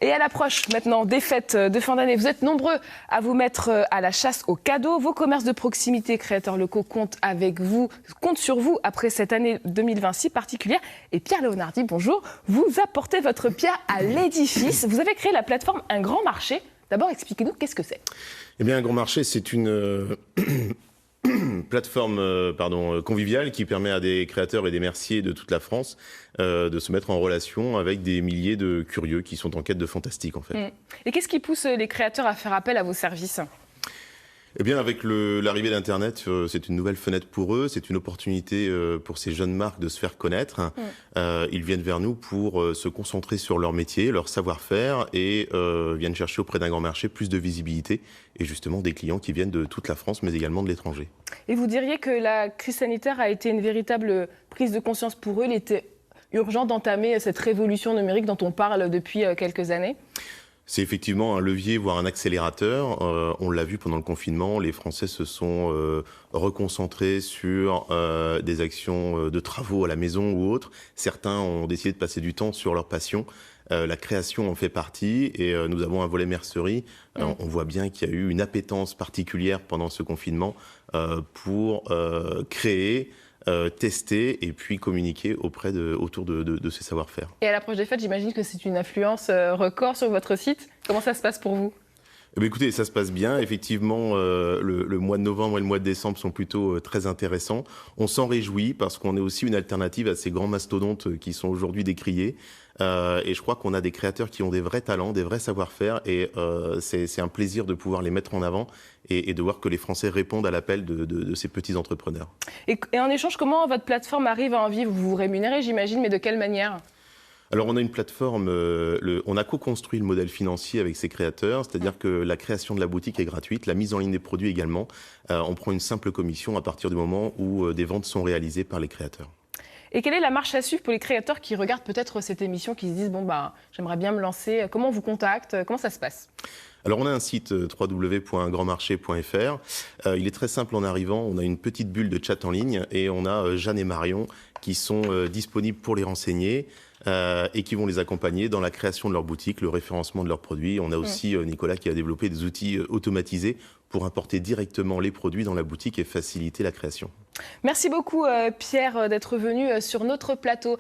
Et à l'approche maintenant des fêtes de fin d'année, vous êtes nombreux à vous mettre à la chasse aux cadeaux. Vos commerces de proximité, créateurs locaux, comptent sur vous après cette année 2020 si particulière. Et Pierre Léonardi, bonjour, vous apportez votre pierre à l'édifice. Vous avez créé la plateforme Un Grand Marché. D'abord, expliquez-nous qu'est-ce que c'est. Eh bien, Un Grand Marché, c'est une plateforme conviviale qui permet à des créateurs et des merciers de toute la France de se mettre en relation avec des milliers de curieux qui sont en quête de fantastique, en fait. Et qu'est-ce qui pousse les créateurs à faire appel à vos services ? Eh bien, avec l'arrivée d'Internet, c'est une nouvelle fenêtre pour eux, c'est une opportunité pour ces jeunes marques de se faire connaître. Ils viennent vers nous pour se concentrer sur leur métier, leur savoir-faire et viennent chercher auprès d'Un Grand Marché plus de visibilité et justement des clients qui viennent de toute la France, mais également de l'étranger. Et vous diriez que la crise sanitaire a été une véritable prise de conscience pour eux. Il était urgent d'entamer cette révolution numérique dont on parle depuis quelques années ? C'est effectivement un levier, voire un accélérateur. On l'a vu pendant le confinement, les Français se sont reconcentrés sur des actions de travaux à la maison ou autres. Certains ont décidé de passer du temps sur leur passion. La création en fait partie et nous avons un volet mercerie. On voit bien qu'il y a eu une appétence particulière pendant ce confinement pour créer, tester et puis communiquer autour de ces savoir-faire. Et à l'approche des fêtes, j'imagine que c'est une influence record sur votre site. Comment ça se passe pour vous ? Eh bien, écoutez, ça se passe bien. Effectivement, le mois de novembre et le mois de décembre sont plutôt très intéressants. On s'en réjouit parce qu'on est aussi une alternative à ces grands mastodontes qui sont aujourd'hui décriés. Et je crois qu'on a des créateurs qui ont des vrais talents, des vrais savoir-faire. Et c'est un plaisir de pouvoir les mettre en avant et de voir que les Français répondent à l'appel de ces petits entrepreneurs. Et en échange, comment votre plateforme arrive à en vivre ? Vous vous rémunérez, j'imagine, mais de quelle manière ? Alors on a une plateforme, on a co-construit le modèle financier avec ces créateurs, c'est-à-dire que la création de la boutique est gratuite, la mise en ligne des produits également. On prend une simple commission à partir du moment où des ventes sont réalisées par les créateurs. Et quelle est la marche à suivre pour les créateurs qui regardent peut-être cette émission, qui se disent j'aimerais bien me lancer, comment on vous contacte, comment ça se passe ? Alors on a un site www.grandmarché.fr. Il est très simple en arrivant, on a une petite bulle de chat en ligne et on a Jeanne et Marion qui sont disponibles pour les renseigner et qui vont les accompagner dans la création de leur boutique, le référencement de leurs produits. On a aussi Nicolas qui a développé des outils automatisés pour importer directement les produits dans la boutique et faciliter la création. Merci beaucoup Pierre d'être venu sur notre plateau.